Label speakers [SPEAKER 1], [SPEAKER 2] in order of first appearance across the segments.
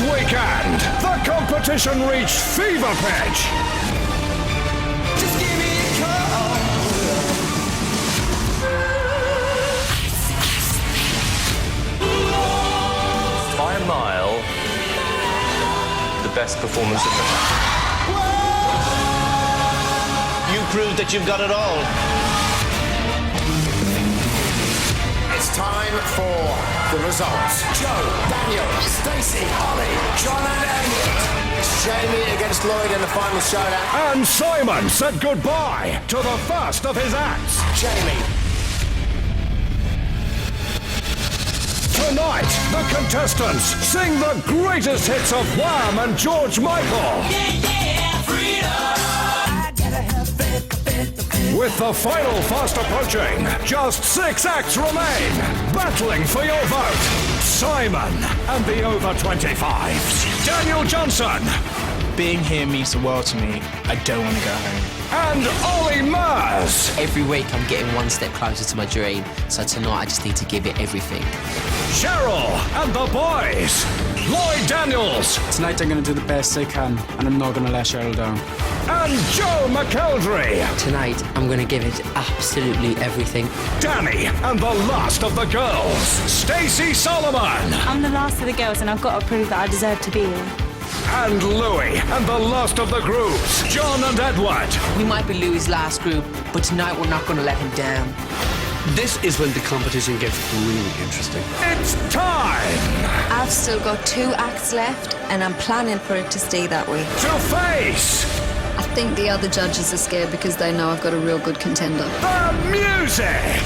[SPEAKER 1] weekend, the competition reached fever pitch.
[SPEAKER 2] Just give me a call.
[SPEAKER 3] By a mile, the best performance of the night.
[SPEAKER 4] You proved that you've got it all.
[SPEAKER 5] It's time for the results. Joe, Daniel, Stacey, Ollie, John and Elliot. It's Jamie against Lloyd in the final showdown.
[SPEAKER 1] And Simon said goodbye to the first of his acts.
[SPEAKER 5] Jamie.
[SPEAKER 1] Tonight, the contestants sing the greatest hits of Wham and George Michael. With the final fast approaching, just 6 acts remain. Battling for your vote, Simon and the over 25s. Daniel Johnson.
[SPEAKER 6] Being here means the world to me. I don't want to go home.
[SPEAKER 1] And Ollie Murs.
[SPEAKER 7] Every week I'm getting one step closer to my dream, so tonight I just need to give it everything.
[SPEAKER 1] Cheryl and the boys. Lloyd Daniels.
[SPEAKER 6] Tonight they're going to do the best they can, and I'm not going to let Cheryl down.
[SPEAKER 1] And Joe McElderry.
[SPEAKER 7] Tonight I'm going to give it absolutely everything.
[SPEAKER 1] Danny and the last of the girls. Stacey Solomon.
[SPEAKER 8] I'm the last of the girls and I've got to prove that I deserve to be here.
[SPEAKER 1] And Louis and the last of the groups. John and Edward.
[SPEAKER 7] We might be Louis' last group, but tonight we're not going to let him down.
[SPEAKER 9] This is when the competition gets really interesting.
[SPEAKER 1] It's time
[SPEAKER 10] I've still got 2 acts left, and I'm planning for it to stay that way.
[SPEAKER 1] to face
[SPEAKER 10] I think the other judges are scared because they know I've got a real good contender.
[SPEAKER 1] the music.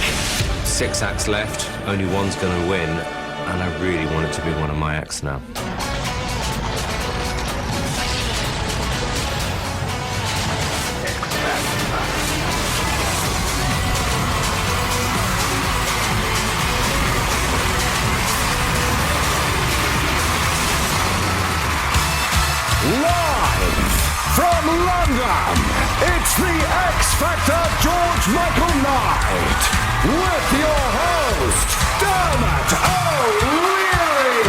[SPEAKER 3] 6 acts left, only one's going to win, and I really want it to be one of my acts now.
[SPEAKER 1] Live from London, it's the X Factor George Michael Night with your host, Dermot O'Leary.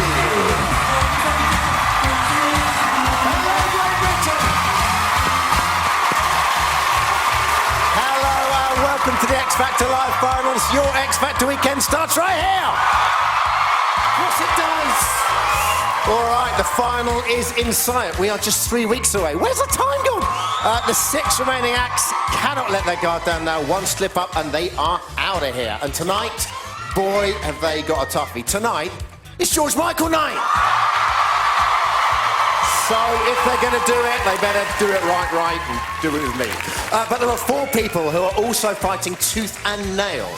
[SPEAKER 5] Hello, welcome to the X Factor Live Finals. Your X Factor weekend starts right here. Of course it does. All right, the final is in sight. We are just 3 weeks away. Where's the time gone? The 6 remaining acts cannot let their guard down now. One slip up and they are out of here. And tonight, boy, have they got a toughie. Tonight, it's George Michael night. So if they're going to do it, they better do it right and do it with me. But there are 4 people who are also fighting tooth and nail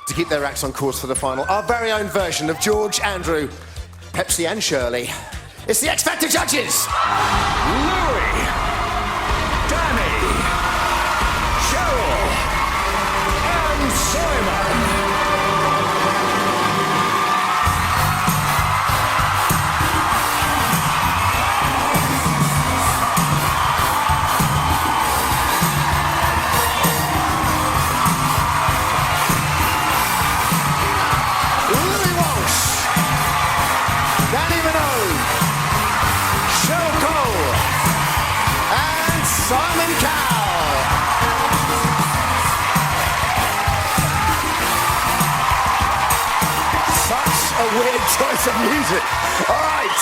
[SPEAKER 5] to keep their acts on course for the final. Our very own version of George, Andrew, Pepsi and Shirley. It's the X Factor judges.
[SPEAKER 1] Louis, Danny, Cheryl, and Simon.
[SPEAKER 5] Louis Walsh, Danny Minogue, Cheryl Cole, and Simon Cowell. Such a weird choice of music. All right,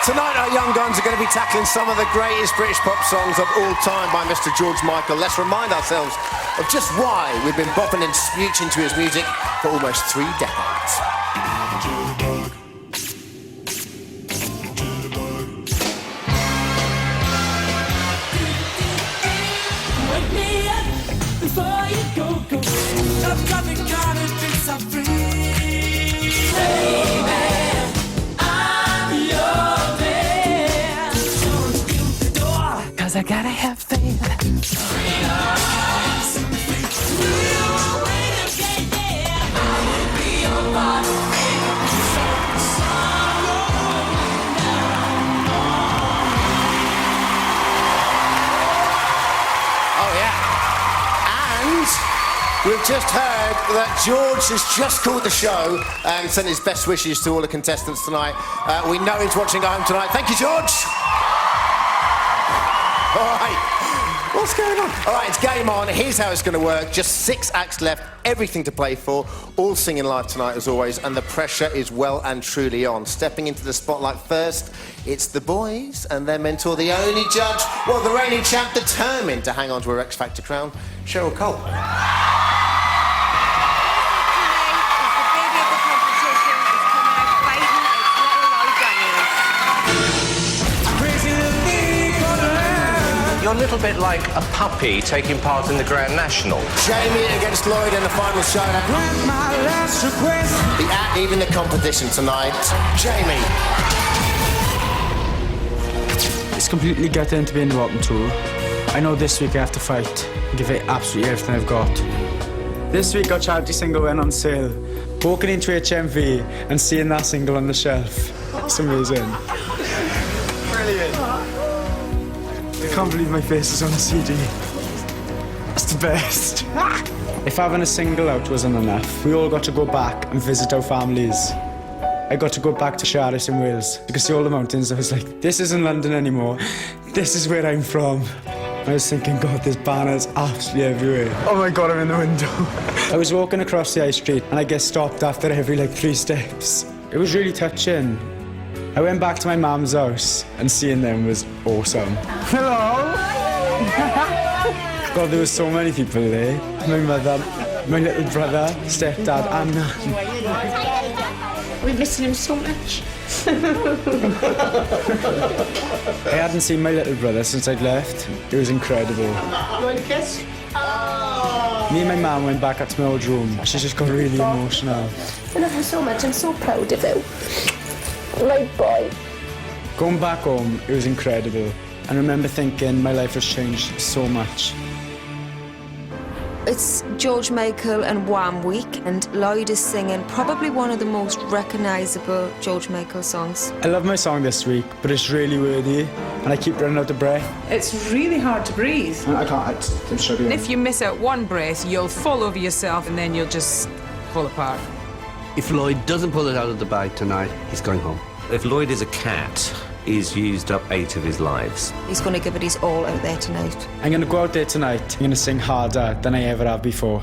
[SPEAKER 5] tonight our young guns are going to be tackling some of the greatest British pop songs of all time by Mr. George Michael. Let's remind ourselves of just why we've been bopping and smooching to his music for almost 3 decades.
[SPEAKER 2] Wake me up before you go. I've got the kind of drinks I'm free. Baby, I'm your man. Don't open the door, 'cause I gotta have faith. I will be your body.
[SPEAKER 5] Oh, yeah. And we've just heard that George has just called the show and sent his best wishes to all the contestants tonight. We know he's watching at home tonight. Thank you, George. All right. What's going on? All right, it's game on. Here's how it's going to work. Just 6 acts left, everything to play for, all singing live tonight as always, and the pressure is well and truly on. Stepping into the spotlight first, it's the boys and their mentor, the only judge, well, the reigning champ, determined to hang on to her X Factor crown, Cheryl Cole.
[SPEAKER 3] You're a little bit like a puppy taking part in the Grand National.
[SPEAKER 5] Jamie against Lloyd in the final showdown. The act leading the competition tonight, Jamie.
[SPEAKER 6] It's completely gutting to be in the bottom two. I know this week I have to fight and give it absolutely everything I've got. This week our charity single went on sale. Walking into HMV and seeing that single on the shelf. It's amazing. Brilliant. I can't believe my face is on a CD. It's the best. If having a single out wasn't enough, we all got to go back and visit our families. I got to go back to Sharris in Wales. You could see all the mountains. I was like, this isn't London anymore. This is where I'm from. I was thinking, God, there's banners absolutely everywhere. Oh my God, I'm in the window. I was walking across the high street and I get stopped after every 3 steps. It was really touching. I went back to my mum's house and seeing them was awesome. Hello! God, there were so many people there. My mother, my little brother, stepdad, and
[SPEAKER 8] We're missing him so much.
[SPEAKER 6] I hadn't seen my little brother since I'd left. It was incredible.
[SPEAKER 8] You want a kiss?
[SPEAKER 6] Me and my mum went back up to my old room. She just got really emotional.
[SPEAKER 8] I love you so much. I'm so proud of you. My boy.
[SPEAKER 6] Going back home, it was incredible. I remember thinking my life has changed so much.
[SPEAKER 10] It's George Michael and Wham week, and Lloyd is singing probably one of the most recognisable George Michael songs.
[SPEAKER 6] I love my song this week, but it's really worthy, and I keep running out of breath.
[SPEAKER 11] It's really hard to breathe.
[SPEAKER 6] I can't, I'm struggling.
[SPEAKER 11] If you miss out one breath, you'll fall over yourself and then you'll just fall apart.
[SPEAKER 9] If Lloyd doesn't pull it out of the bag tonight, he's going home.
[SPEAKER 3] If Lloyd is a cat, he's used up 8 of his lives.
[SPEAKER 10] He's going to give it his all out there tonight.
[SPEAKER 6] I'm going to go out there tonight. I'm going to sing harder than I ever have before.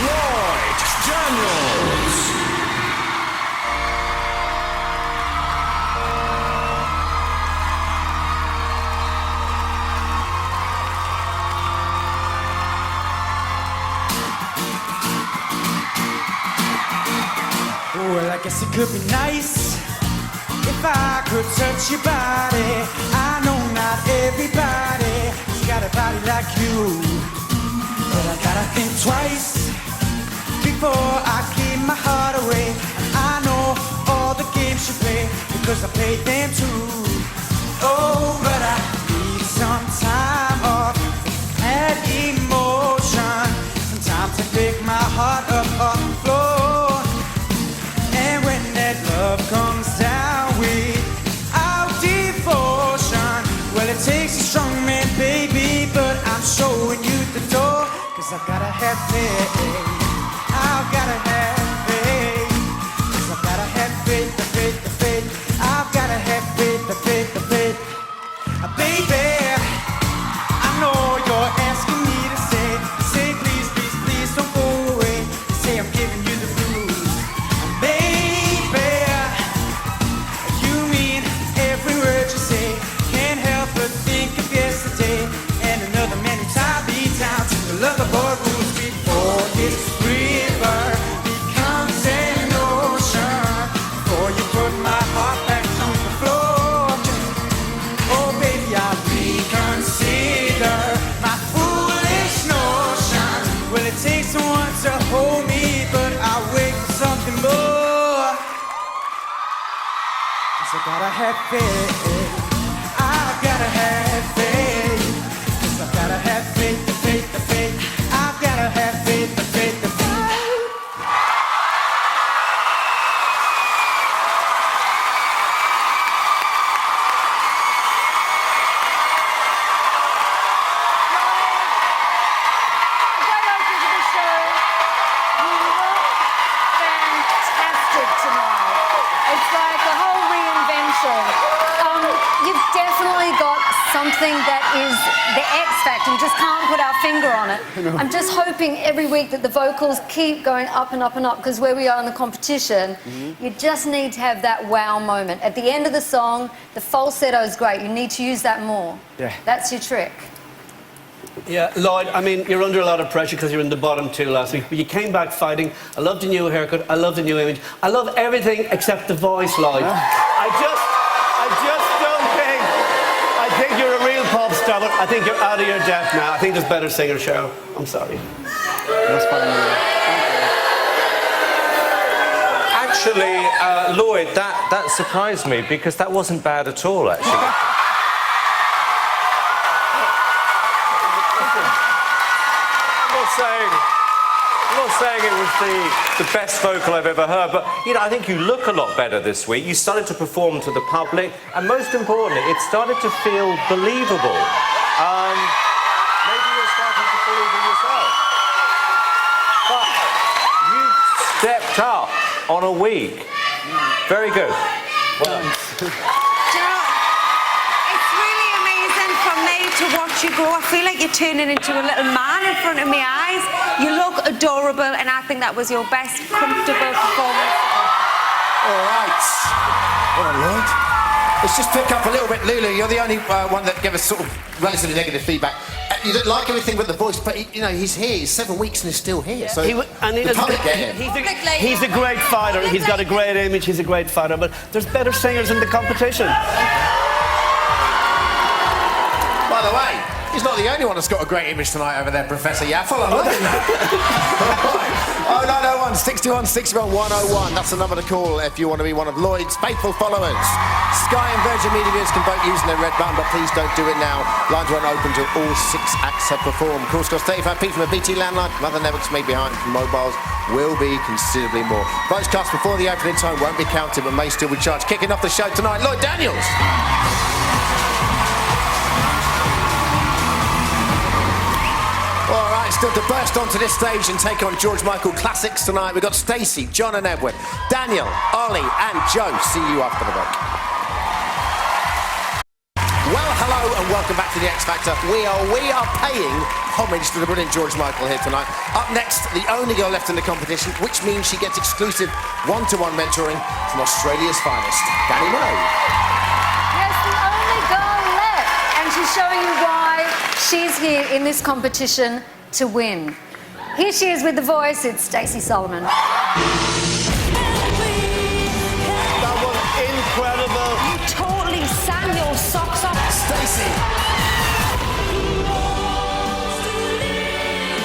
[SPEAKER 1] Lloyd Daniels.
[SPEAKER 2] Well, I guess it could be nice if I could touch your body. I know not everybody's got a body like you, but I gotta think twice before I give my heart away. I know all the games you play because I played them too. Oh, but I need some time off that emotion, some time to pick my heart up off the floor. And when that love comes down without devotion, well, it takes a strong man, baby, but I'm showing you the door. Cause I've gotta have faith, I've gotta have faith. Cause I've gotta have faith, the faith, the faith. I've gotta have faith, the faith, the faith. Baby, I know you're asking me to say please, please, please don't go away. Say I'm giving you the blues. Baby, you mean every word you say. Can't help but think of yesterday and another man who tied me down to the loverboy rules before this river becomes an ocean. Before you put my heart back on the floor. Oh baby, I reconsider my foolish notion. Well, it takes someone to hold me, but I wait for something more. Cause I gotta have faith, I've gotta have faith. Cause I've gotta have faith, the faith, the faith. I've gotta have faith, the faith, the faith.
[SPEAKER 12] something that is the X Factor. We just can't put our finger on it. I'm just hoping every week that the vocals keep going up and up and up, because where we are in the competition, you just need to have that wow moment. At the end of the song, the falsetto is great. You need to use that more.
[SPEAKER 6] Yeah.
[SPEAKER 12] That's your trick.
[SPEAKER 9] Yeah, Lloyd, I mean, you're under a lot of pressure because you're in the bottom two last week, but you came back fighting. I love the new haircut. I love the new image. I love everything except the voice, Lloyd. I just don't think... I think you're a real pop star. I think you're out of your depth now. I think there's better singers, Cheryl. I'm sorry.
[SPEAKER 3] Actually, Lloyd, that surprised me because that wasn't bad at all, actually. I'm not saying it was the best vocal I've ever heard, but, you know, I think you look a lot better this week. You started to perform to the public, and most importantly, it started to feel believable. Maybe you're starting to believe in yourself. But you stepped up on a week. Very good. Well done.
[SPEAKER 10] To watch you go, I feel like you're turning into a little man in front of my eyes. You look adorable, and I think that was your best comfortable performance.
[SPEAKER 5] All right. Well, Lloyd. Let's just pick up a little bit. Lulu, you're the only one that gave us sort of relatively negative feedback. You don't like everything but the voice, but you know, he's here. He's 7 weeks and he's still here. So the public get him.
[SPEAKER 9] He's a great fighter. He's got a great image. He's a great fighter. But there's better singers in the competition.
[SPEAKER 5] By the way, he's not the only one that's got a great image tonight over there, Professor Yaffle. I'm loving that. 0901 61 61 101. That's the number to call if you want to be one of Lloyd's faithful followers. Sky and Virgin Media Viewers can vote using their red button, but please don't do it now. Lines won't open until all 6 acts have performed. Calls cost 35p from a BT landline. From other networks made behind from mobiles will be considerably more. Votes cast before the opening time won't be counted, but may still be charged. Kicking off the show tonight, Lloyd Daniels. All right, still to burst onto this stage and take on George Michael classics tonight. We've got Stacey, John and Edwin, Daniel, Ollie and Joe. See you after the break. Well, hello and welcome back to the X Factor. We are paying homage to the brilliant George Michael here tonight. Up next, the only girl left in the competition, which means she gets exclusive one-to-one mentoring from Australia's finest, Danny Moe.
[SPEAKER 12] Yes, the only girl left, and she's showing you why she's here in this competition to win. Here she is with The Voice. It's Stacey Solomon.
[SPEAKER 9] That was incredible.
[SPEAKER 10] You totally sang your socks off.
[SPEAKER 5] Stacey.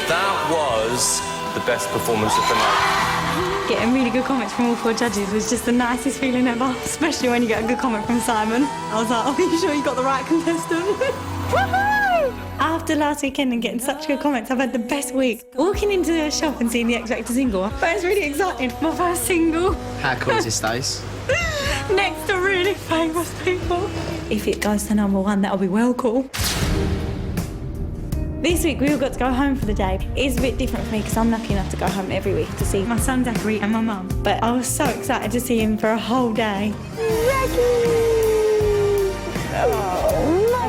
[SPEAKER 3] That was the best performance of the night.
[SPEAKER 13] Getting really good comments from all 4 judges was just the nicest feeling ever, especially when you get a good comment from Simon. I was like, are you sure you got the right contestant? Woohoo! After last weekend and getting such good comments, I've had the best week. Walking into the shop and seeing the X Factor single, I was really excited for my first single.
[SPEAKER 7] How cool is this, Stace?
[SPEAKER 13] Next to really famous people. If it goes to #1, that'll be well cool. This week we all got to go home for the day. It's a bit different for me because I'm lucky enough to go home every week to see my son Zachary and my mum. But I was so excited to see him for a whole day.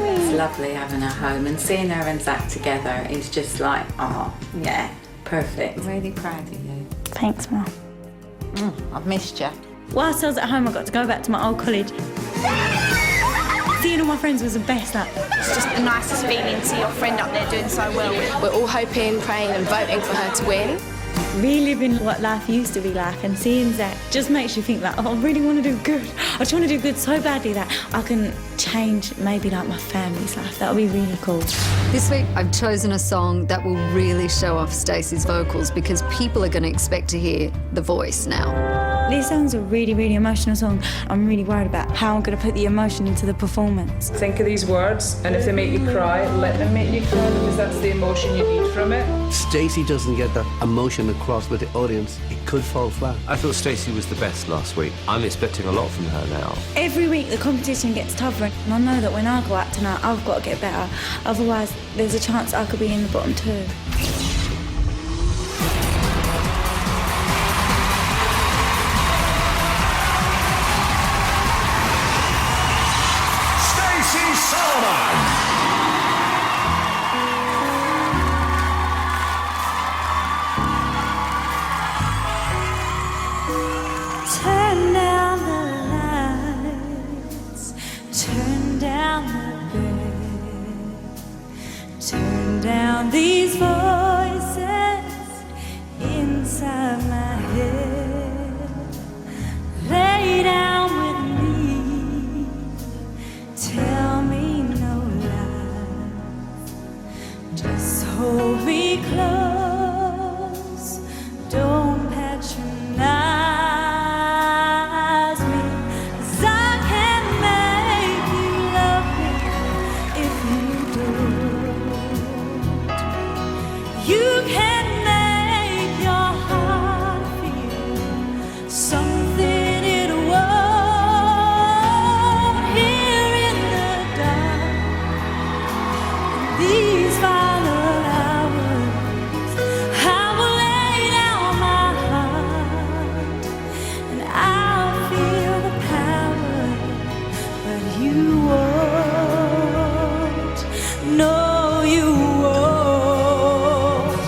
[SPEAKER 14] It's lovely having her home and seeing her and Zach together is just like, oh, yeah, perfect. I'm really proud of you.
[SPEAKER 13] Thanks, Mum.
[SPEAKER 14] I've missed you.
[SPEAKER 13] Whilst I was at home, I got to go back to my old college. Seeing all my friends was the best.
[SPEAKER 8] It's just the nicest feeling to see your friend up there doing so well. We're all hoping, praying and voting for her to win.
[SPEAKER 13] Reliving what life used to be like and seeing Zach just makes you think like, oh, I really want to do good. I just want to do good so badly that I can change maybe like my family's life. That would be really cool.
[SPEAKER 12] This week I've chosen a song that will really show off Stacey's vocals because people are going to expect to hear The Voice now.
[SPEAKER 13] This song's a really, really emotional song. I'm really worried about how I'm going to put the emotion into the performance.
[SPEAKER 11] Think of these words, and if they make you cry, let them make you cry because that's the emotion you need from it.
[SPEAKER 9] Stacey doesn't get that emotion across with the audience. It could fall flat.
[SPEAKER 3] I thought Stacey was the best last week. I'm expecting a lot from her now.
[SPEAKER 13] Every week the competition gets tougher, and I know that when I go out tonight, I've got to get better. Otherwise, there's a chance I could be in the bottom 2.
[SPEAKER 1] Stacey Solomon.
[SPEAKER 13] Turn down these voices inside my head. Lay down with me. Tell me no lies. Just hold me close. Don't patronize me. 'Cause I can make you love me if you don't. You can make your heart feel something it won't. Here in the dark, these final hours, I will lay down my heart and I'll feel the power, but you won't. No, you won't.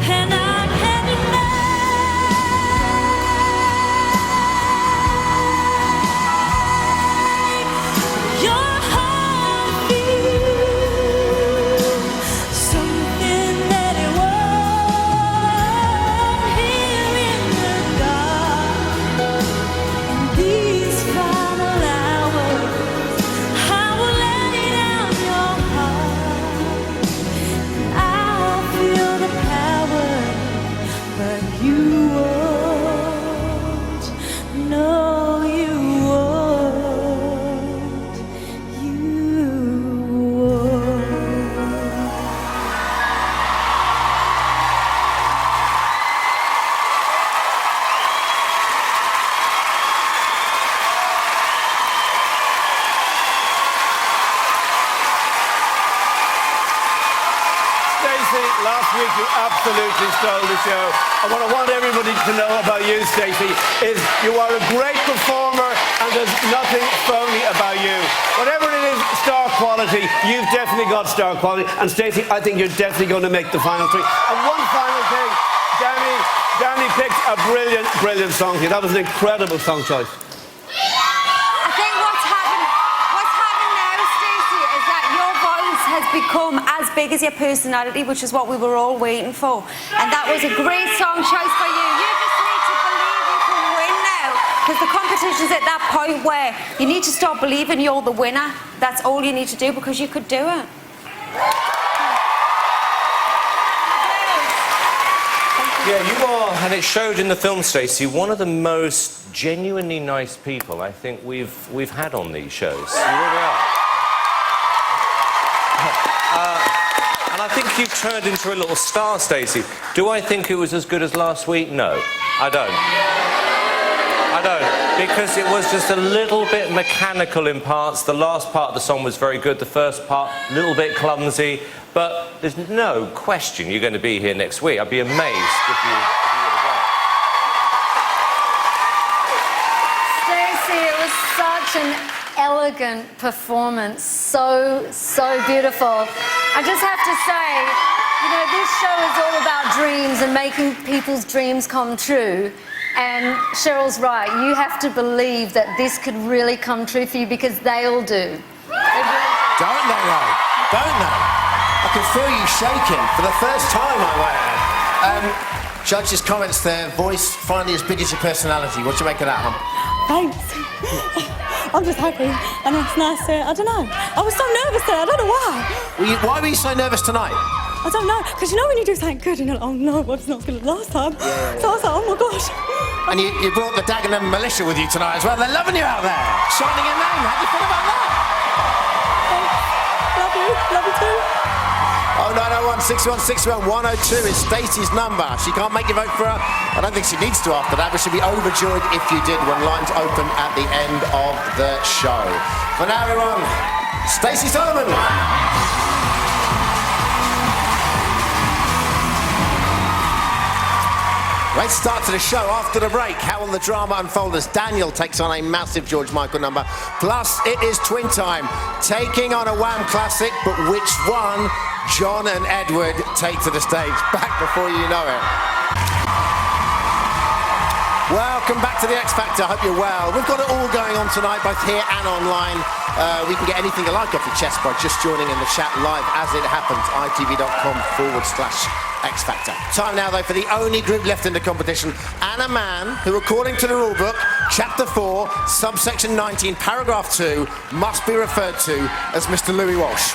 [SPEAKER 13] And I can't make your heart feel something that it won't. Here in the dark, in these final hours, I will lay down your heart and I'll feel the power, but you won't. No, you won't. You won't.
[SPEAKER 9] Stacey, last week you absolutely stole the show. And what I want everybody to know about you, Stacey, is you are a great performer and there's nothing phony about you. Whatever it is, star quality, you've definitely got star quality. And Stacey, I think you're definitely going to make the final three. And one final thing, Danny picked a brilliant, brilliant song here. That was an incredible song choice.
[SPEAKER 10] I think what's happened now, Stacey, is that your voice has become as big as your personality, which is what we were all waiting for. And that was a great song choice for you. You just need to believe you can win now, because the competition's at that point where you need to start believing you're the winner. That's all you need to do, because you could do it.
[SPEAKER 3] Yeah, you are, and it showed in the film, Stacey, one of the most genuinely nice people I think we've had on these shows. You really are. And I think you turned into a little star, Stacey. Do I think it was as good as last week? No, I don't. I don't, because it was just a little bit mechanical in parts. The last part of the song was very good. The first part, a little bit clumsy. But there's no question you're going to be here next week. I'd be amazed if you would have won.
[SPEAKER 12] Stacey, it was such an elegant performance. So beautiful. I just have to say, you know, this show is all about dreams and making people's dreams come true. And Cheryl's right. You have to believe that this could really come true for you, because they all do.
[SPEAKER 5] Don't they, though? Don't they? I can feel you shaking for the first time, I might add. Judges' comments there. Voice finally as big as your personality. What do you make of that, Hum?
[SPEAKER 13] Thanks. I'm just happy, and it's nice to, I don't know. I was so nervous there, I don't know why.
[SPEAKER 5] Why were you so nervous tonight?
[SPEAKER 13] I don't know, because you know when you do something good, you're like, oh no, well, it's not as good as last time.
[SPEAKER 5] Yeah.
[SPEAKER 13] So I was like, oh my gosh.
[SPEAKER 5] And you brought the Dagenham militia with you tonight as well. They're loving you out there. Shining your name. How do you feel about that?
[SPEAKER 13] Love you too.
[SPEAKER 5] Oh, 901 661 102 is Stacey's number. She can't make you vote for her. I don't think she needs to after that, but she'll be overjoyed if you did when lines open at the end of the show. For now, everyone, Stacey Solomon. Great start to the show. After the break, how will the drama unfold as Daniel takes on a massive George Michael number? Plus, it is twin time, taking on a Wham classic, but which one John and Edward take to the stage? Back before you know it. Welcome back to the X Factor. Hope you're well. We've got it all going on tonight, both here and online. We can get anything you like off your chest by just joining in the chat live as it happens. itv.com/X Factor. Time now, though, for the only group left in the competition, and a man who, according to the rulebook, Chapter 4, subsection 19, paragraph 2, must be referred to as Mr. Louis Walsh.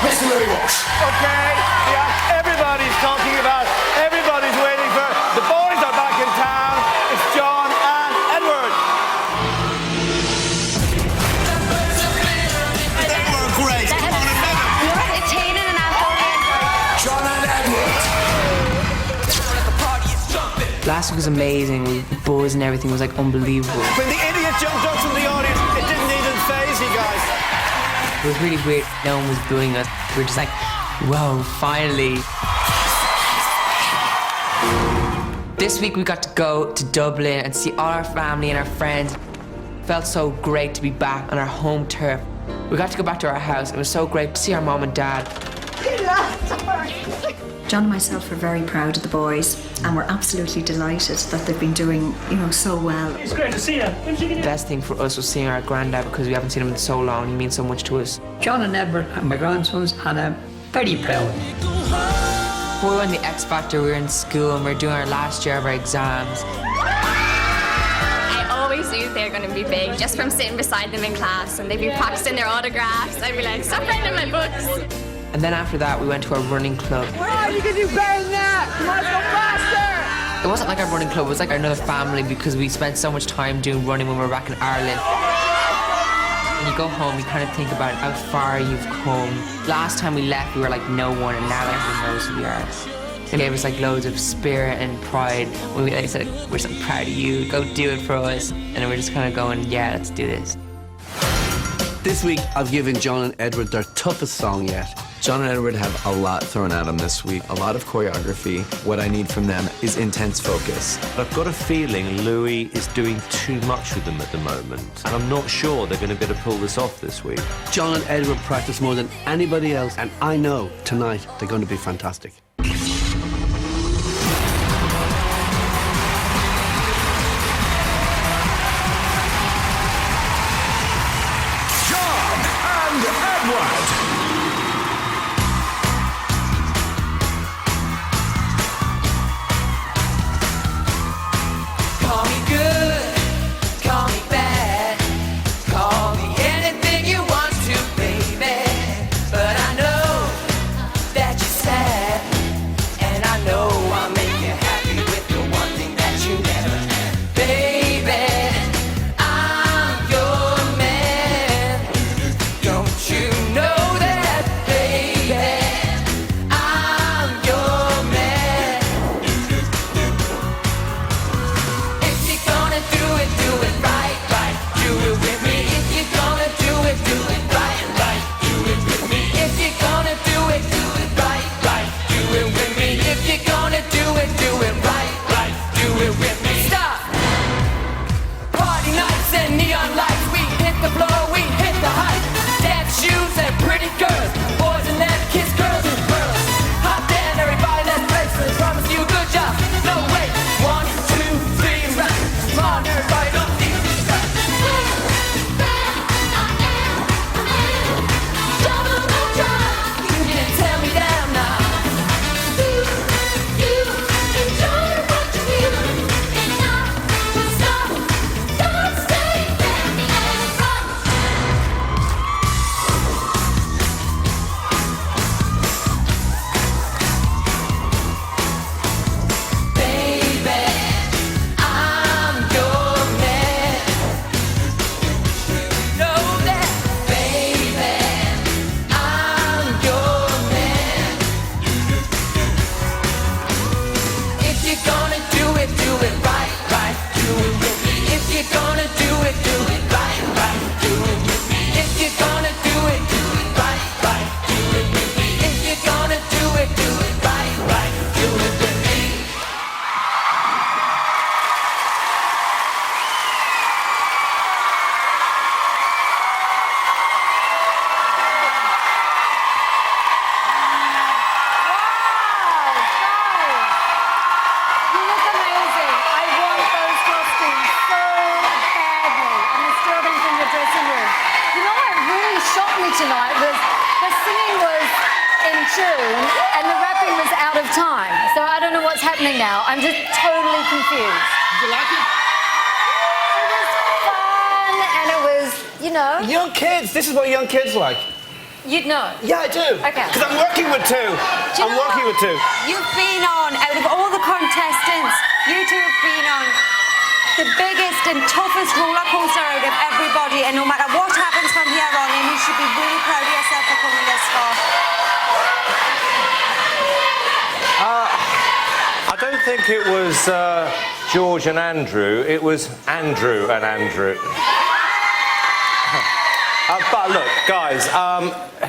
[SPEAKER 5] Mr. Louis Walsh.
[SPEAKER 15] Okay, yeah, everybody's talking about, everybody's waiting for, the boys are back in town. It's John and Edward.
[SPEAKER 2] They were great. Come on,
[SPEAKER 5] John and Edward.
[SPEAKER 16] Last week was amazing. The buzz and everything was like unbelievable.
[SPEAKER 15] When the idiot jumped up from the audience, it didn't even faze you guys.
[SPEAKER 16] It was really weird. No one was booing us. We were just like, whoa, finally. This week we got to go to Dublin and see all our family and our friends. It felt so great to be back on our home turf. We got to go back to our house. It was so great to see our mom and dad.
[SPEAKER 17] John and myself are very proud of the boys, and we're absolutely delighted that they've been doing, so well.
[SPEAKER 18] It's great to see you.
[SPEAKER 16] The best thing for us was seeing our granddad because we haven't seen him in so long. He means so much to us.
[SPEAKER 18] John and Edward and my grandsons, and I'm very proud.
[SPEAKER 16] Before we won the X Factor, we were in school and we were doing our last year of our exams.
[SPEAKER 8] I always knew they were going to be big just from sitting beside them in class, and they'd be practicing their autographs. I'd be like, stop writing in my books.
[SPEAKER 16] And then after that, we went to our running club.
[SPEAKER 2] Wow, you can do better than that. Come on, go faster.
[SPEAKER 16] It wasn't like our running club, it was like another family because we spent so much time doing running when we were back in Ireland. When you go home, you kind of think about how far you've come. Last time we left, we were like no one, and now everyone knows who we are. It gave us like loads of spirit and pride when we said, we're so proud of you, go do it for us. And then we're just kind of going, yeah, let's do this.
[SPEAKER 4] This week, I've given John and Edward their toughest song yet.
[SPEAKER 19] John and Edward have a lot thrown at them this week, a lot of choreography. What I need from them is intense focus.
[SPEAKER 3] I've got a feeling Louis is doing too much with them at the moment, and I'm not sure they're going to be able to pull this off this week.
[SPEAKER 4] John and Edward practice more than anybody else, and I know tonight they're going to be fantastic.
[SPEAKER 1] John and Edward.
[SPEAKER 2] Call me good, call me bad, call me anything you want to, baby. But I know that you're sad.
[SPEAKER 12] shocked me tonight was the singing was in tune and the rapping was out of time. So I don't know what's happening now. I'm just totally confused.
[SPEAKER 5] Did you like it?
[SPEAKER 12] It was fun and it was, you know.
[SPEAKER 9] Young kids. This is what young kids like.
[SPEAKER 12] You'd know.
[SPEAKER 9] Yeah, I do.
[SPEAKER 12] Okay.
[SPEAKER 9] Because I'm working with two.
[SPEAKER 12] Do you
[SPEAKER 9] I'm
[SPEAKER 12] know
[SPEAKER 9] working
[SPEAKER 12] what?
[SPEAKER 9] with two.
[SPEAKER 12] You've been on, out of all the contestants, you two have been on the biggest and toughest roller coaster out of everybody, and no matter what happens from here on in, you should be really proud of yourself for coming this far.
[SPEAKER 3] I don't think it was George and Andrew. It was Andrew and Andrew. But look, guys,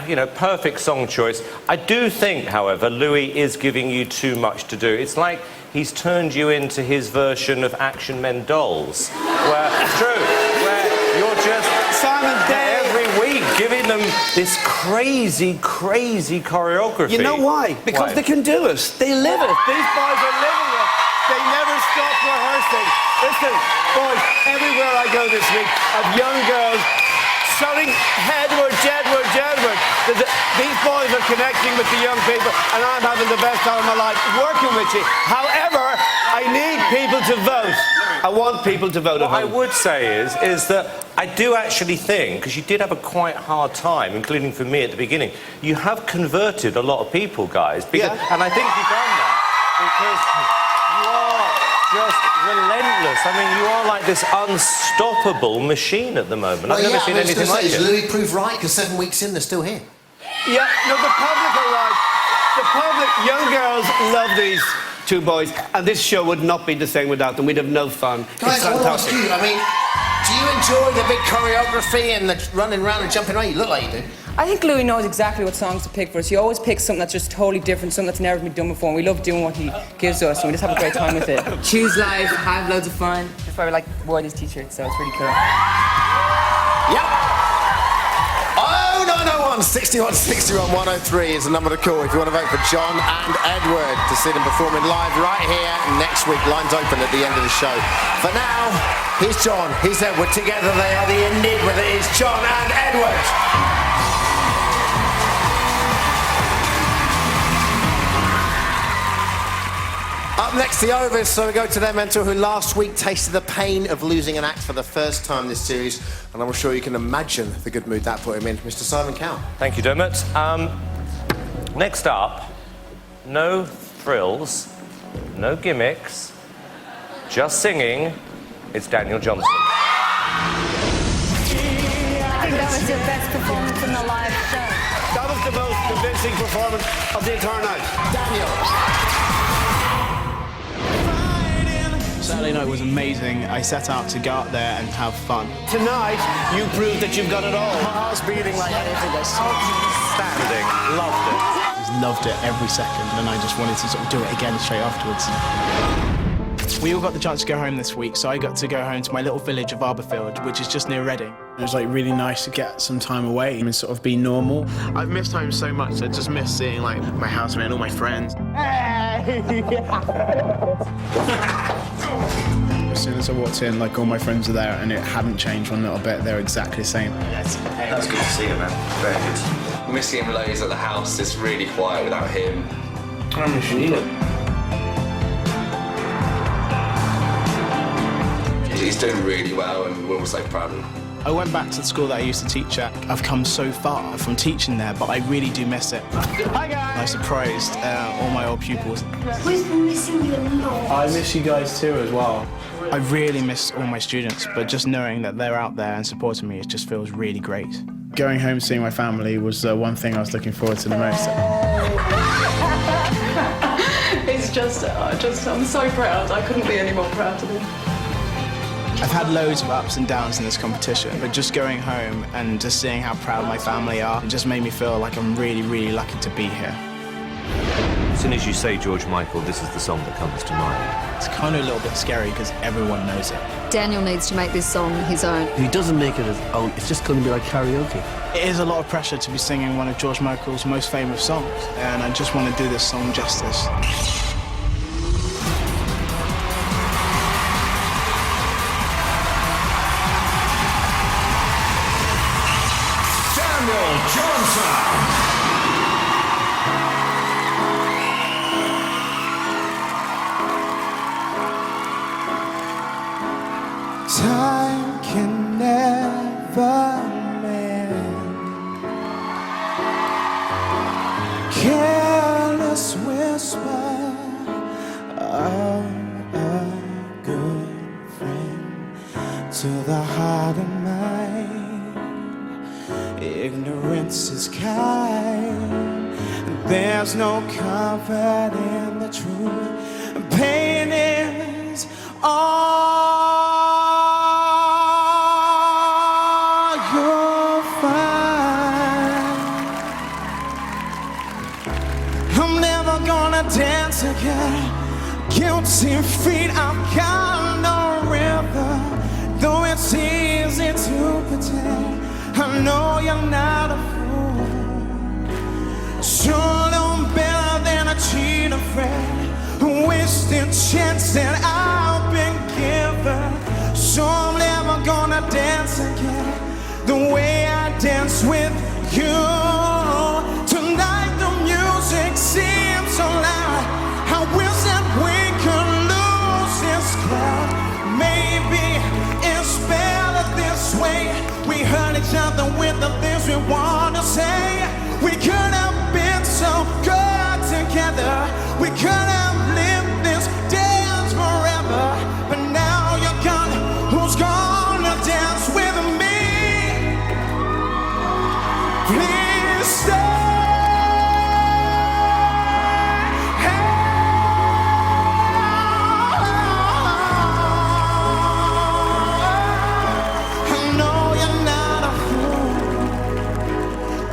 [SPEAKER 3] you know, perfect song choice. I do think, however, Louis is giving you too much to do. It's like he's turned you into his version of Action Men Dolls. Where you're just
[SPEAKER 9] Simon Day
[SPEAKER 3] every week giving them this crazy, crazy choreography.
[SPEAKER 9] You know why? Because they can do it. They live it. These boys are living it. They never stop rehearsing. Listen, boys, everywhere I go this week, I've young girls shouting, Edward, Jedward, Jedward. These boys are connecting with the young people, and I'm having the best time of my life working with you. However, I need people to vote. I want people to vote at
[SPEAKER 3] What I
[SPEAKER 9] home.
[SPEAKER 3] would say is that I do actually think, because you did have a quite hard time, including for me at the beginning, you have converted a lot of people, guys. Because, and I think you've done that because you are just relentless. I mean, you are like this unstoppable machine at the moment. I've never seen anything like it.
[SPEAKER 5] Is Louis proved right? Because 7 weeks in, they're still here.
[SPEAKER 9] Yeah, no, the public are right. The public, young girls love these two boys, and this show would not be the same without them. We'd have no fun.
[SPEAKER 5] Guys,
[SPEAKER 9] It's
[SPEAKER 5] I want to ask
[SPEAKER 9] fantastic.
[SPEAKER 5] you, I mean, do you enjoy the big choreography and the running around and jumping around? You look like you do.
[SPEAKER 11] I think Louis knows exactly what songs to pick for us. He always picks something that's just totally different, something that's never been done before, and we love doing what he gives us, and we just have a great time with it.
[SPEAKER 16] Choose life, have loads of fun. That's why we like wore these t-shirts, so it's really cool.
[SPEAKER 5] Yep. 0901 61 61 103 is the number to call if you want to vote for John and Edward to see them performing live right here next week. Lines open at the end of the show. For now, here's John, here's Edward. Together they are the Enigma that is John and Edward. Up next, the Overs, so we go to their mentor who last week tasted the pain of losing an act for the first time this series, and I'm sure you can imagine the good mood that put him in. Mr. Simon Cowell.
[SPEAKER 3] Thank you, Dermot. Next up, no frills, no gimmicks, just singing. It's Daniel Johnson.
[SPEAKER 12] I think that was your best performance in the live show.
[SPEAKER 9] That was the most convincing performance of the entire night.
[SPEAKER 5] Daniel.
[SPEAKER 6] Saturday night was amazing. I set out to go out there and have fun.
[SPEAKER 9] Tonight, you proved that you've got it all.
[SPEAKER 5] My heart's beating like anything else.
[SPEAKER 3] Standing, loved it.
[SPEAKER 6] I just loved it every second, and I just wanted to sort of do it again straight afterwards. We all got the chance to go home this week, so I got to go home to my little village of Arborfield, which is just near Reading. It was like really nice to get some time away and sort of be normal.
[SPEAKER 19] I've missed home so much. I just miss seeing like my housemate and all my friends.
[SPEAKER 6] As soon as I walked in, like all my friends were there, and it hadn't changed one little bit. They're exactly the same.
[SPEAKER 19] That was good to see him, man. Very good. Missing him loads at the house. It's really quiet without him.
[SPEAKER 6] I miss you.
[SPEAKER 19] He's doing really well, and we're all so proud of him.
[SPEAKER 6] I went back to the school that I used to teach at. I've come so far from teaching there, but I really do miss it. Hi guys! I surprised all my old pupils.
[SPEAKER 12] We've been missing you a lot.
[SPEAKER 6] I miss you guys too as well. I really miss all my students, but just knowing that they're out there and supporting me, it just feels really great. Going home, seeing my family was the one thing I was looking forward to the most.
[SPEAKER 11] It's just, I'm so proud. I couldn't be any more proud of him.
[SPEAKER 6] I've had loads of ups and downs in this competition, but just going home and just seeing how proud my family are, it just made me feel like I'm really, really lucky to be here.
[SPEAKER 3] As soon as you say George Michael, this is the song that comes to mind.
[SPEAKER 6] It's kind of a little bit scary because everyone knows it.
[SPEAKER 12] Daniel needs to make this song his own.
[SPEAKER 4] If he doesn't make it his own, it's just going to be like karaoke.
[SPEAKER 6] It is a lot of pressure to be singing one of George Michael's most famous songs, and I just want to do this song justice.
[SPEAKER 1] Daniel
[SPEAKER 2] there's no comfort in the truth. Pain is all you'll find. I'm never gonna dance again. Guilty feet, I've got no river. Though it's easy to pretend, I know you're not a fool. Sure, no better than a cheating friend. A wasted chance that I've been given. So I'm never gonna dance again the way I dance with you. Tonight the music seems so loud. I wish that we could lose this crowd. Maybe it's better this way. We hurt each other with the things we want to say. We could have been so good together. We could have lived this dance forever. But now you're gone. Who's gonna dance with me? Please stay.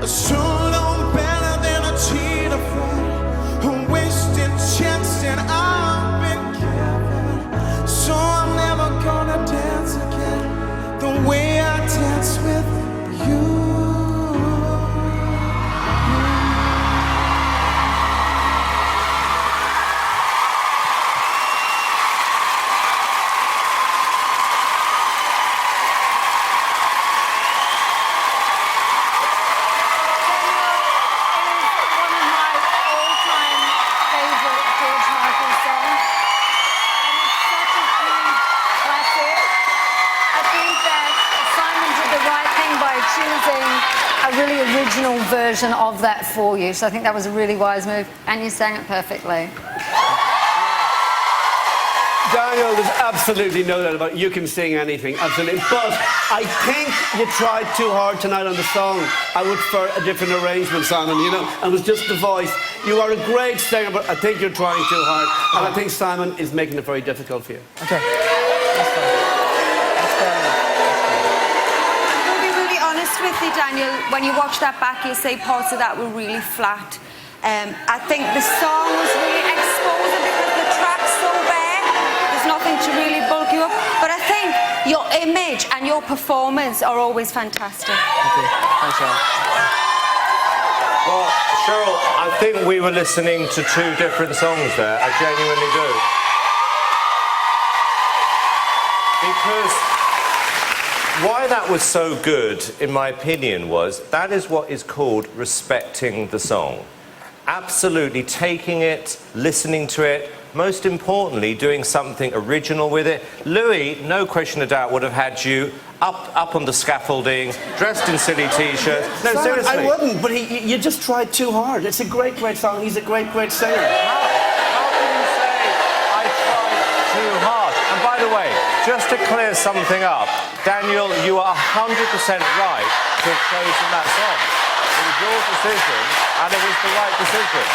[SPEAKER 2] Sure, no better than a cheater friend. A wasted chance that I've been given. So I'm never gonna dance again the way I dance with you.
[SPEAKER 12] Original version of that for you, so I think that was a really wise move, and you sang it perfectly.
[SPEAKER 9] Daniel, there's absolutely no doubt about it. You can sing anything, absolutely. But I think you tried too hard tonight on the song. I would prefer a different arrangement, Simon, you know, and it was just the voice. You are a great singer, but I think you're trying too hard, and I think Simon is making it very difficult for you.
[SPEAKER 6] Okay.
[SPEAKER 10] With you, Daniel, when you watch that back, you say parts of that were really flat. I think the song was really exposing because the track's so bare. There's nothing to really bulk you up. But I think your image and your performance are always fantastic.
[SPEAKER 6] Okay. Thanks, Cheryl.
[SPEAKER 3] Well, Cheryl, I think we were listening to two different songs there. I genuinely do. Because why that was so good, in my opinion, was that is what is called respecting the song. Absolutely taking it, listening to it, most importantly, doing something original with it. Louis, no question of doubt, would have had you up on the scaffolding, dressed in silly T-shirts. No,
[SPEAKER 9] Simon,
[SPEAKER 3] seriously.
[SPEAKER 9] I wouldn't, but you just tried too hard. It's a great, great song. He's a great, great singer.
[SPEAKER 3] How can you say I tried too hard? And by the way, just to clear something up, Daniel, you are 100% right to have chosen that song. It was your decision, and it was the right decision.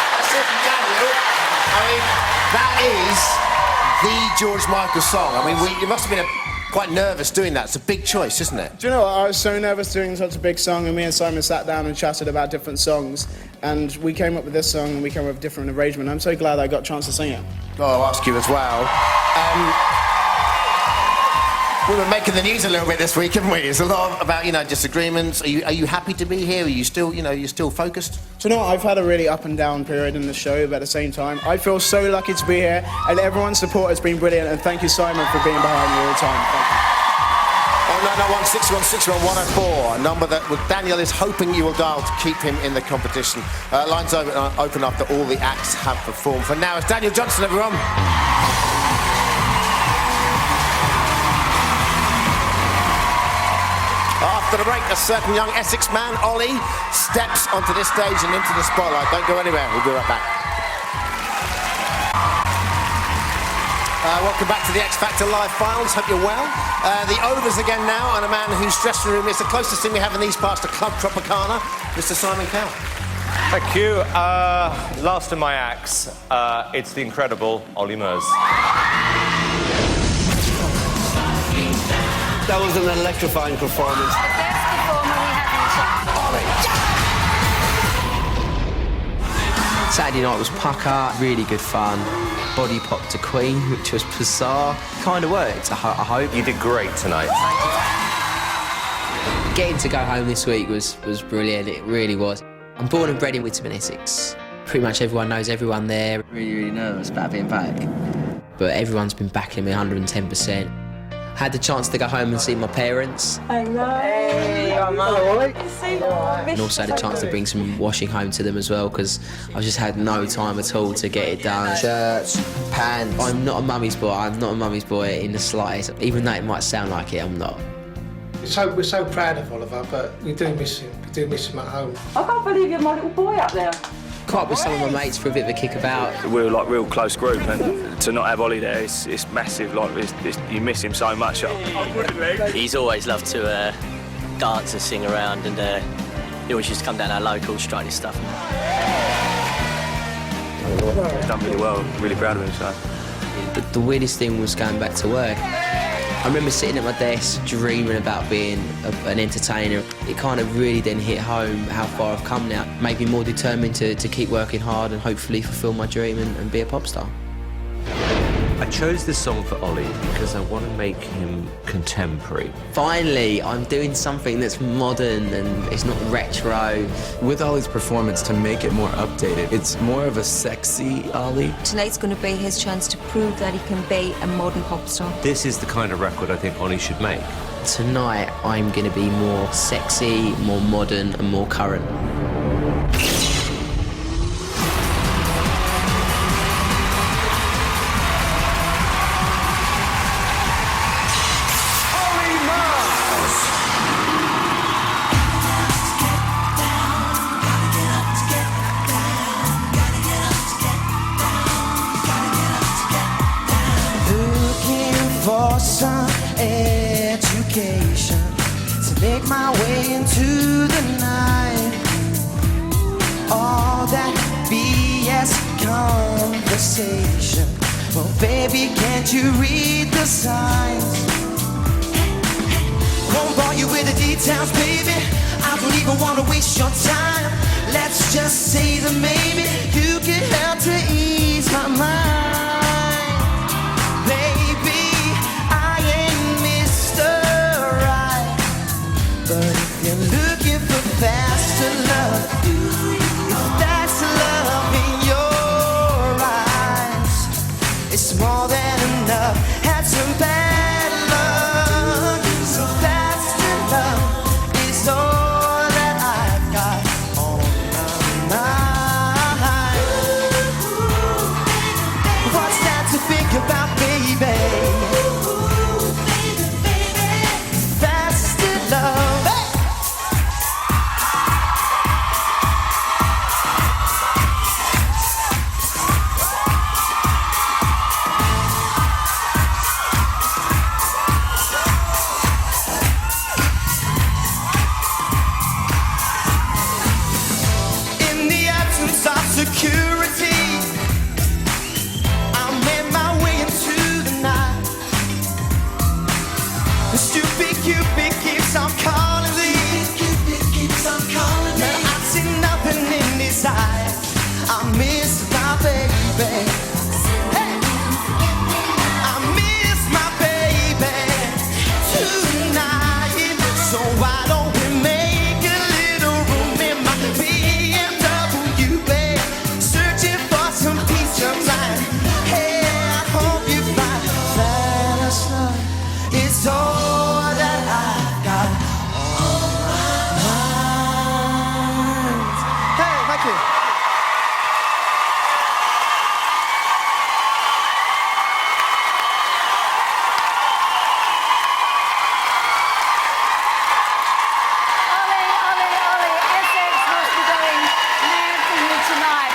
[SPEAKER 5] Daniel, I mean, that is the George Michael song. I mean, you must have been quite nervous doing that. It's a big choice, isn't it?
[SPEAKER 6] Do you know what? I was so nervous doing such a big song, and me and Simon sat down and chatted about different songs, and we came up with this song, and we came up with a different arrangement. I'm so glad I got a chance to sing it.
[SPEAKER 5] Well, I'll ask you as well. We were making the news a little bit this week, haven't we? There's a lot about, disagreements. Are you happy to be here? Are you still, you're still focused?
[SPEAKER 6] Do you know what? I've had a really up and down period in the show, but at the same time, I feel so lucky to be here, and everyone's support has been brilliant, and thank you, Simon, for being behind me all the time. Thank you.
[SPEAKER 5] 0991 616 104, a number that Daniel is hoping you will dial to keep him in the competition. Lines open after all the acts have performed. For now, it's Daniel Johnston, everyone. After the break, a certain young Essex man, Ollie, steps onto this stage and into the spotlight. Don't go anywhere, we'll be right back. Welcome back to the X Factor Live Finals. Hope you're well. The Overs again now, and a man whose dressing room is the closest thing we have in these parts to Club Tropicana, Mr. Simon Cowell.
[SPEAKER 3] Thank you. Last of my acts, it's the incredible Ollie Murs.
[SPEAKER 9] That was an electrifying performance.
[SPEAKER 12] The best performer we have in the show.
[SPEAKER 7] Saturday night was pucker, really good fun. Body pop to Queen, which was bizarre. Kind of worked, I hope.
[SPEAKER 3] You did great tonight.
[SPEAKER 7] Getting to go home this week was brilliant, it really was. I'm born and bred in Whittam in Essex. Pretty much everyone knows everyone there.
[SPEAKER 18] Really nervous about being back.
[SPEAKER 7] But everyone's been backing me 110%. Had the chance to go home and see my parents.
[SPEAKER 11] Hello.
[SPEAKER 18] Hey, I'm
[SPEAKER 7] And also had a chance to bring some washing home to them as well, because I just had no time at all to get it done. Shirts, pants. I'm not a mummy's boy. I'm not a mummy's boy in the slightest. Even though it might sound like it, I'm not.
[SPEAKER 20] We're so proud of Oliver, but we do miss him. We do miss him at home.
[SPEAKER 11] I can't believe you have my little boy up there.
[SPEAKER 7] Caught up with some of my mates for a bit of a kickabout.
[SPEAKER 21] We're like real close group, and to not have Ollie there, it's massive. Like you miss him so much.
[SPEAKER 22] He's always loved to dance and sing around, and he always used to come down our locals, trying his stuff.
[SPEAKER 21] He's done really well. Really proud of him. So.
[SPEAKER 7] The weirdest thing was going back to work. I remember sitting at my desk dreaming about being an entertainer. It kind of really then hit home how far I've come now. Made me more determined to keep working hard and hopefully fulfil my dream and be a pop star.
[SPEAKER 3] I chose this song for Ollie because I want to make him contemporary.
[SPEAKER 7] Finally, I'm doing something that's modern and it's not retro.
[SPEAKER 19] With Ollie's performance, to make it more updated, it's more of a sexy Ollie.
[SPEAKER 10] Tonight's going to be his chance to prove that he can be a modern pop star.
[SPEAKER 3] This is the kind of record I think Ollie should make.
[SPEAKER 7] Tonight, I'm going to be more sexy, more modern and more current.
[SPEAKER 2] For some education to make my way into the night. All that BS conversation. Well, baby, can't you read the signs? Won't bore you with the details, baby. I don't even want to waste your time. Let's just say that maybe you can help to ease my mind. But if you're looking for faster love, if that's love in your eyes, it's more than enough. Had some bad luck, so faster love is all that I've got on my mind. What's that to think about, baby? Faster love. Security, I made my way into the night. The stupid Cupid keeps on calling me. But I see nothing in his eyes. I miss my baby. Hey, I miss my baby tonight. So why don't we make a little room in my BMW, babe? Searching for some peace of mind. Hey, I hope you find fast love. It's all that I've got on my mind. Hey, thank you.
[SPEAKER 12] Ollie, Essex must be going mad for you tonight.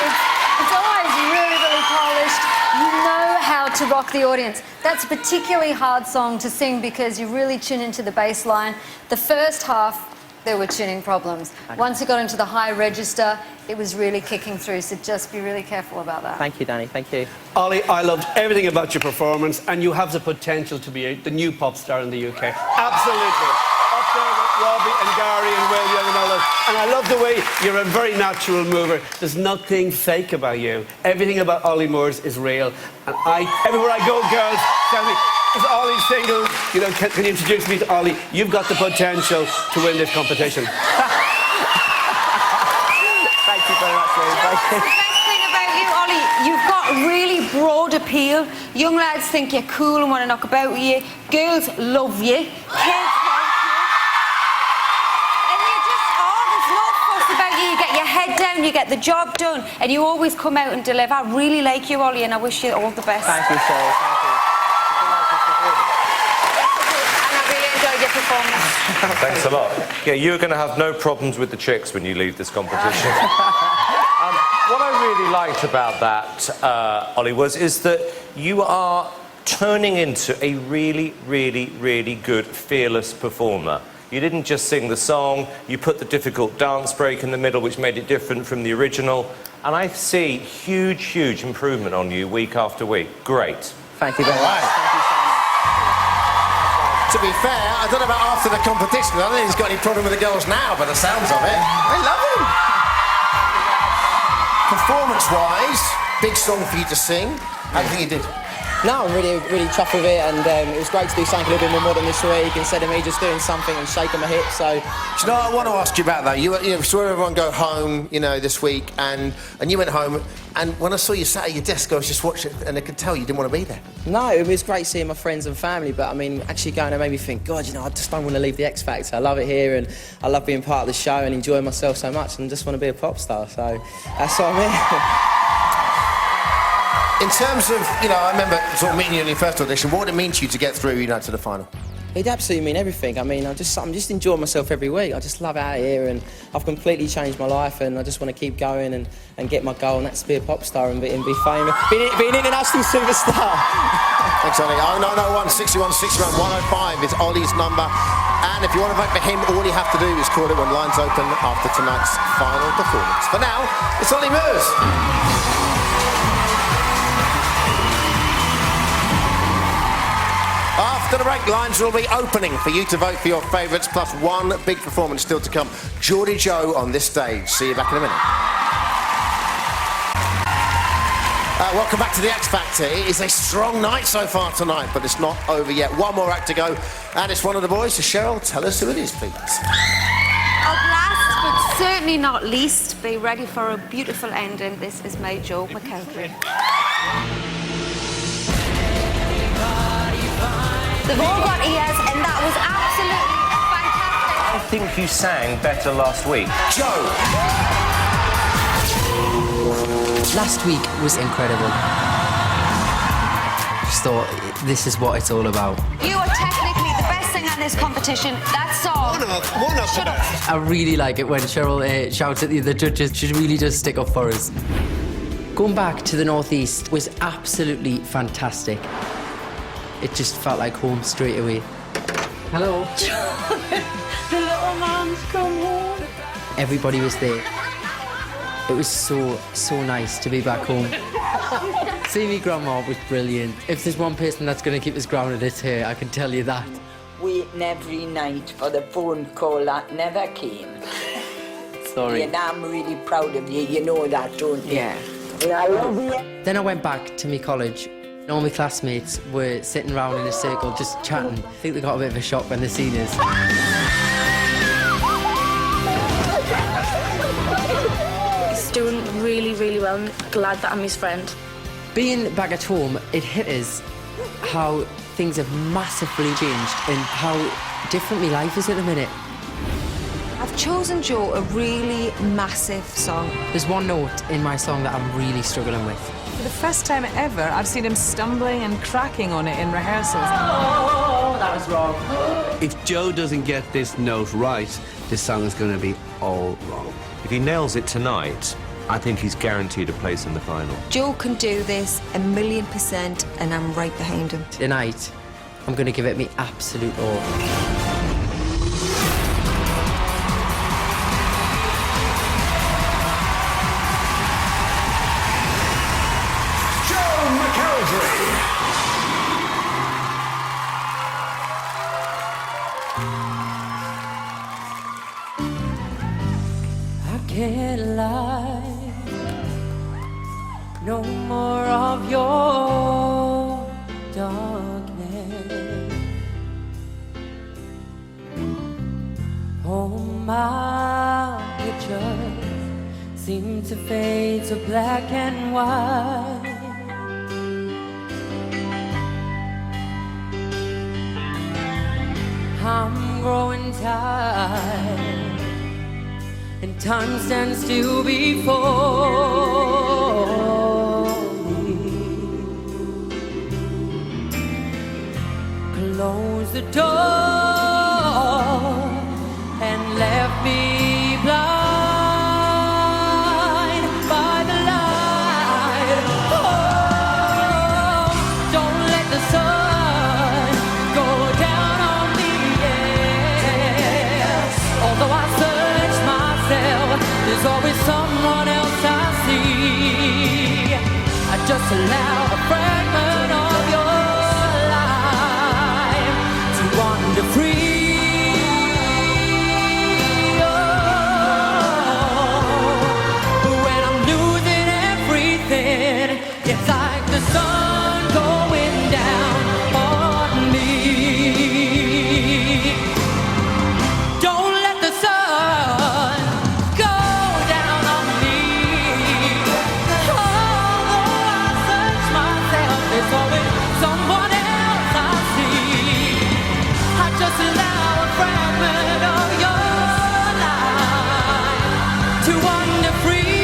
[SPEAKER 12] It's always really, really polished. You know how to rock the audience. That's a particularly hard song to sing because you really tune into the bass line. The first half, there were tuning problems. Once it got into the high register, it was really kicking through, so just be really careful about that.
[SPEAKER 7] Thank you, Danny. Thank you.
[SPEAKER 9] Ollie, I loved everything about your performance, and you have the potential to be the new pop star in the UK. Absolutely. Up there with Robbie and Gary and Will Young and all that. And I love the way you're a very natural mover. There's nothing fake about you. Everything about Ollie Moores is real. And everywhere I go, girls tell me, is Ollie single? You know, can you introduce me to Ollie? You've got the potential to win this competition.
[SPEAKER 7] Thank you very much, Lee. Thank you.
[SPEAKER 10] The best thing about you, Ollie, you've got really broad appeal. Young lads think you're cool and want to knock about with you. Girls love you. Kids like you. And you just are. There's no fuss about you. You get your head down, you get the job done, and you always come out and deliver. I really like you, Ollie, and I wish you all the best.
[SPEAKER 7] Thank you, Sherry. Thank you.
[SPEAKER 10] And I really enjoyed your performance.
[SPEAKER 3] Thanks a lot. Yeah, you're going to have no problems with the chicks when you leave this competition. What I really liked about that, Ollie, is that you are turning into a really, really, really good, fearless performer. You didn't just sing the song, you put the difficult dance break in the middle, which made it different from the original. And I see huge, huge improvement on you week after week. Great.
[SPEAKER 7] Thank you very much. Thank you so much.
[SPEAKER 5] To be fair, I don't know about after the competition. I don't think he's got any problem with the girls now, by the sounds of it. They love him. Performance-wise, big song for you to sing. How do you think you did?
[SPEAKER 7] No, I'm really, really chuffed with it, and it was great to do something a little bit more modern this week instead of me just doing something and shaking my hips. So,
[SPEAKER 5] do you know, I want to ask you about that. You saw everyone go home, you know, this week, and you went home, and when I saw you sat at your desk, I was just watching, and I could tell you didn't want to be there.
[SPEAKER 7] No, it was great seeing my friends and family, but I mean, actually going there made me think, God, you know, I just don't want to leave the X Factor. I love it here, and I love being part of the show and enjoying myself so much, and just want to be a pop star. So that's what I'm here.
[SPEAKER 5] In terms of, you know, I remember sort of meeting you in your first audition. What would it mean to you to get through, you know, to the final?
[SPEAKER 7] It'd absolutely mean everything. I mean, I'm just enjoying myself every week. I just love out here, and I've completely changed my life, and I just want to keep going and get my goal, and that's to be a pop star and be famous, be an international superstar.
[SPEAKER 5] Thanks, Ollie. 0901 61 61 105 is Ollie's number. And if you want to vote for him, all you have to do is call it when lines open after tonight's final performance. For now, it's Ollie Moores. After the break, lines will be opening for you to vote for your favourites, plus one big performance still to come. Geordie Joe on this stage. See you back in a minute. Welcome back to the X Factor. It is a strong night so far tonight, but it's not over yet. One more act to go, and it's one of the boys. So Cheryl, tell us who it is, please.
[SPEAKER 10] Last, but certainly not least, be ready for a beautiful ending. This is Joe McKelvey. They've all got ears, and that was absolutely fantastic.
[SPEAKER 3] I think you sang better last week.
[SPEAKER 5] Joe!
[SPEAKER 13] Last week was incredible. Just thought, this is what it's all about.
[SPEAKER 10] You are technically the best thing at this competition. That song.
[SPEAKER 5] One of the best.
[SPEAKER 13] I really like it when Cheryl shouts at the other judges. She really does stick up for us. Going back to the Northeast was absolutely fantastic. It just felt like home straight away. Hello.
[SPEAKER 2] The little man's come home.
[SPEAKER 13] Everybody was there. It was so nice to be back home. Seeing me grandma was brilliant. If there's one person that's going to keep us grounded, it's her, I can tell you that.
[SPEAKER 14] Waiting every night for the phone call that never came.
[SPEAKER 13] Sorry.
[SPEAKER 14] And I'm really proud of you, you know that, don't you?
[SPEAKER 13] Yeah.
[SPEAKER 14] And I love you.
[SPEAKER 13] Then I went back to my college. All my classmates were sitting around in a circle just chatting. I think they got a bit of a shock when they seen us.
[SPEAKER 23] He's doing really, really well. I'm glad that I'm his friend.
[SPEAKER 13] Being back at home, it hit us how things have massively changed and how different my life is at the minute.
[SPEAKER 10] I've chosen Joe a really massive song.
[SPEAKER 13] There's one note in my song that I'm really struggling with.
[SPEAKER 24] For the first time ever, I've seen him stumbling and cracking on it in rehearsals.
[SPEAKER 13] Oh, that was wrong.
[SPEAKER 4] If Joe doesn't get this note right, this song is going to be all wrong.
[SPEAKER 3] If he nails it tonight, I think he's guaranteed a place in the final.
[SPEAKER 10] Joe can do this 1,000,000%, and I'm right behind him.
[SPEAKER 13] Tonight, I'm going to give it my absolute all.
[SPEAKER 2] I can't lie. No more of your darkness. All my pictures seem to fade to black and white. I'm growing tired, and time stands still before me. Close the door and left me blind by the light. Oh, don't let the sun go down on me. Yes. Although I search myself, there's always someone else I see. I just allow a fragment of your life to wander free. Oh, when I'm losing everything, it's like the sun going down on me. Don't let the sun go down on me. Although I search myself, there's always someone else I see. I just allow a fragment of your life to wander free.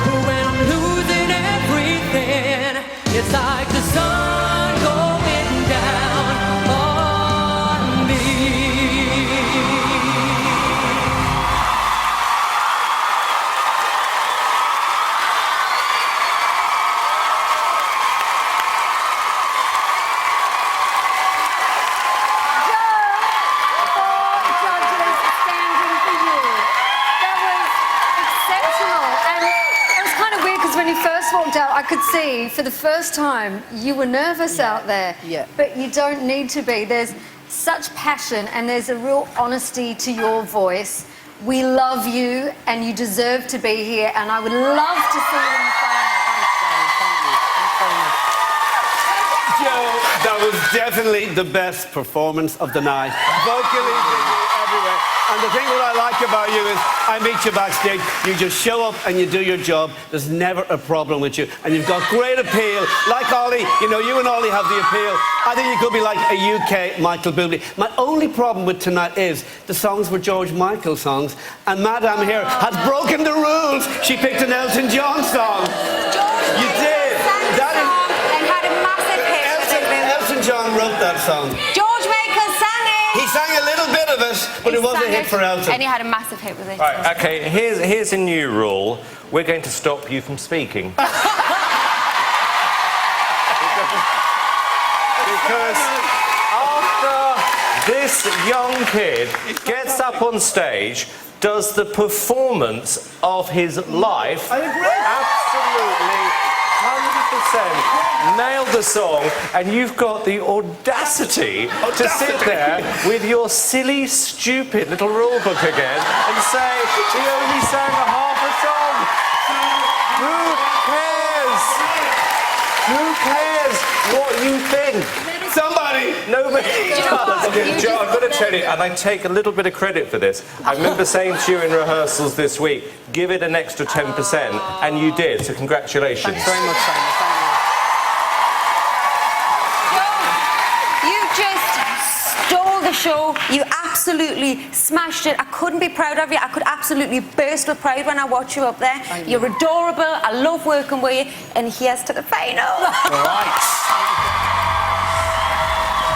[SPEAKER 2] Oh, when I'm losing everything, it's like the sun going down on me.
[SPEAKER 12] When you first walked out, I could see for the first time you were nervous out there.
[SPEAKER 11] Yeah.
[SPEAKER 12] But you don't need to be. There's such passion and there's a real honesty to your voice. We love you and you deserve to be here, and I would love to see you in the final.
[SPEAKER 9] Joe, that was definitely the best performance of the night. Vocally, everywhere. And the thing that I like about you is I meet you backstage, you just show up and you do your job. There's never a problem with you. And you've got great appeal. Like Ollie, you know, you and Ollie have the appeal. I think you could be like a UK Michael Bublé. My only problem with tonight is the songs were George Michael songs, and Madame here has broken the rules. She picked an Elton John song. You did. That is...
[SPEAKER 10] And had a massive hit.
[SPEAKER 9] Elton John wrote that song.
[SPEAKER 10] George Michael sang it.
[SPEAKER 9] He sang a little bit of it, but it was a hit for Elton.
[SPEAKER 10] And he had a massive hit with it.
[SPEAKER 3] Right, okay, here's a new rule. We're going to stop you from speaking. Because after this young kid gets up on stage, does the performance of his life,
[SPEAKER 9] I agree.
[SPEAKER 3] absolutely 100% nailed the song, and you've got the audacity to sit there with your silly, stupid little rule book again and say he only sang a half a song. Who cares? Who cares what you think?
[SPEAKER 9] Somebody!
[SPEAKER 3] Nobody does.
[SPEAKER 10] You
[SPEAKER 3] Joe,
[SPEAKER 10] just-
[SPEAKER 3] I've got to tell you, and I take a little bit of credit for this. I remember saying to you in rehearsals this week, give it an extra 10%, and you did, so congratulations.
[SPEAKER 11] Thanks very much, Simon.
[SPEAKER 10] You just stole the show. You absolutely smashed it. I couldn't be prouder of you. I could absolutely burst with pride when I watch you up there. You're adorable. I love working with you. And here's to the final.
[SPEAKER 5] All right.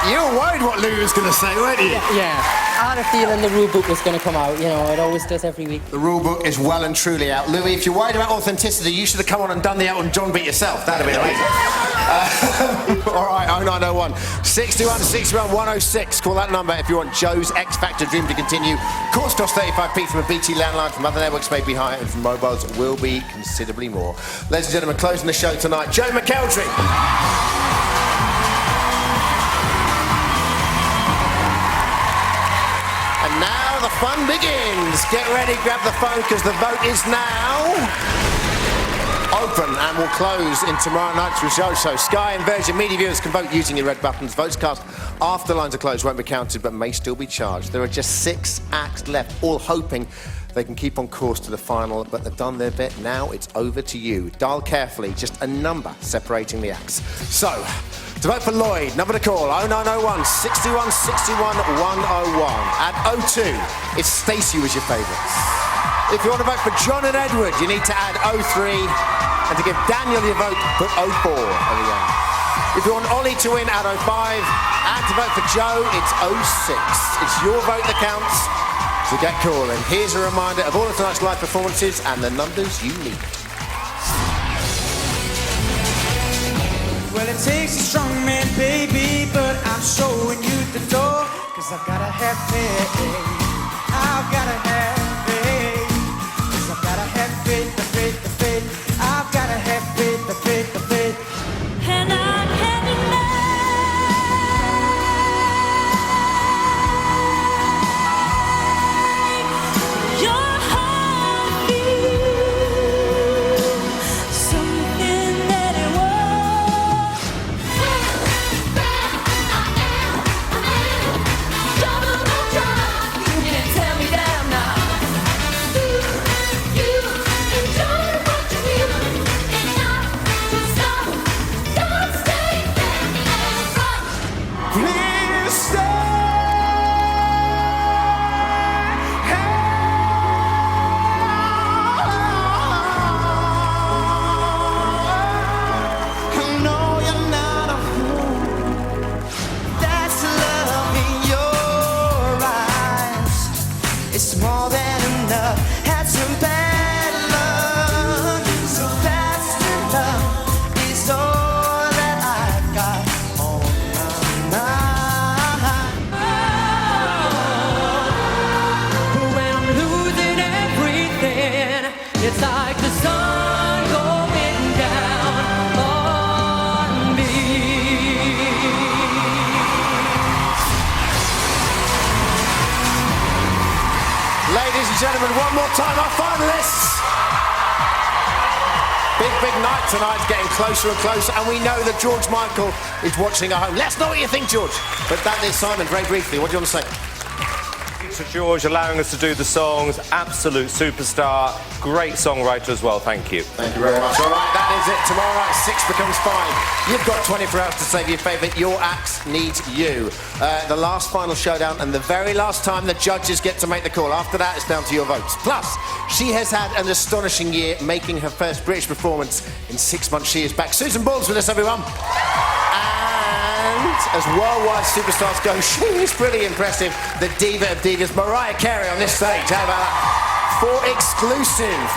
[SPEAKER 5] You were worried what Lou was going to say, weren't you?
[SPEAKER 11] Yeah.
[SPEAKER 13] I had a feeling the rule book was going to come out, you know, it always does every week.
[SPEAKER 5] The rule book is well and truly out. Louis, if you're worried about authenticity, you should have come on and done the Elton John bit yourself. That'd have been amazing. All right, 0901 61 61 106. Call that number if you want Joe's X Factor dream to continue. Calls cost 35p from a BT landline, from other networks may be higher, and from mobiles will be considerably more. Ladies and gentlemen, closing the show tonight, Joe McElderry. And now the fun begins. Get ready, grab the phone, because the vote is now open and will close in tomorrow night's results show. Sky and Virgin Media viewers can vote using your red buttons. Votes cast after lines are closed won't be counted but may still be charged. There are just 6 acts left, all hoping they can keep on course to the final, but they've done their bit. Now it's over to you. Dial carefully, just a number separating the acts. So, to vote for Lloyd, number to call 0901 61 61 101. At 02, if Stacey was your favourite. If you want to vote for John and Edward, you need to add 03. And to give Daniel your vote, put 04 at the end. If you want Ollie to win, add 05. And to vote for Joe, it's 06. It's your vote that counts. So get calling. Here's a reminder of all of tonight's live performances and the numbers you need.
[SPEAKER 2] Well, it takes a strong man, baby, but I'm showing you the door. Cause I've gotta have faith. I've gotta have faith. Cause I've gotta have faith, the faith, the faith. I've gotta have faith, the faith, the faith. And I can't deny your heartbeat. Something that it was. You can tell me that I'm not. You enjoy what you do, and not to stop. Don't stay there and run. Please stay. I know you're not a fool. That's love in your eyes. It's more than enough. Had some bad luck, so that's enough. Is all that I've got on my mind. When I'm losing everything, it's like the sun going down on me.
[SPEAKER 5] Ladies and gentlemen, one more time, our finalists. Big night tonight, getting closer and closer, and we know that George Michael is watching at home. Let's know what you think, George. But that is Simon, very briefly, what do you want to say?
[SPEAKER 3] To George allowing us to do the songs, absolute superstar, great songwriter as well, thank you.
[SPEAKER 5] Thank you very much. All right, that is it. Tomorrow night, 6 becomes 5. You've got 24 hours to save your favourite. Your acts needs you. The last final showdown, and the very last time the judges get to make the call. After that, it's down to your votes. Plus, she has had an astonishing year, making her first British performance in 6 months. She is back. Susan Ball's with us, everyone. And as worldwide superstars go, she is pretty impressive. The diva of divas, Mariah Carey, on this stage. How about that? For exclusive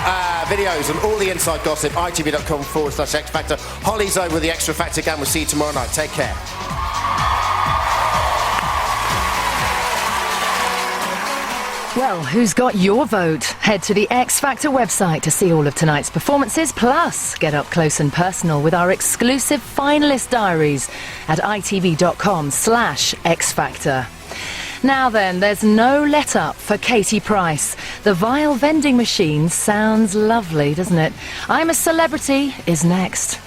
[SPEAKER 5] videos and all the inside gossip, itv.com/X Factor. Holly's over with the Extra Factor gang. We'll see you tomorrow night. Take care.
[SPEAKER 8] Well, who's got your vote? Head to the X Factor website to see all of tonight's performances, plus get up close and personal with our exclusive finalist diaries at itv.com/X Factor. Now then, there's no let up for Katie Price. The vile vending machine sounds lovely, doesn't it? I'm a Celebrity is next.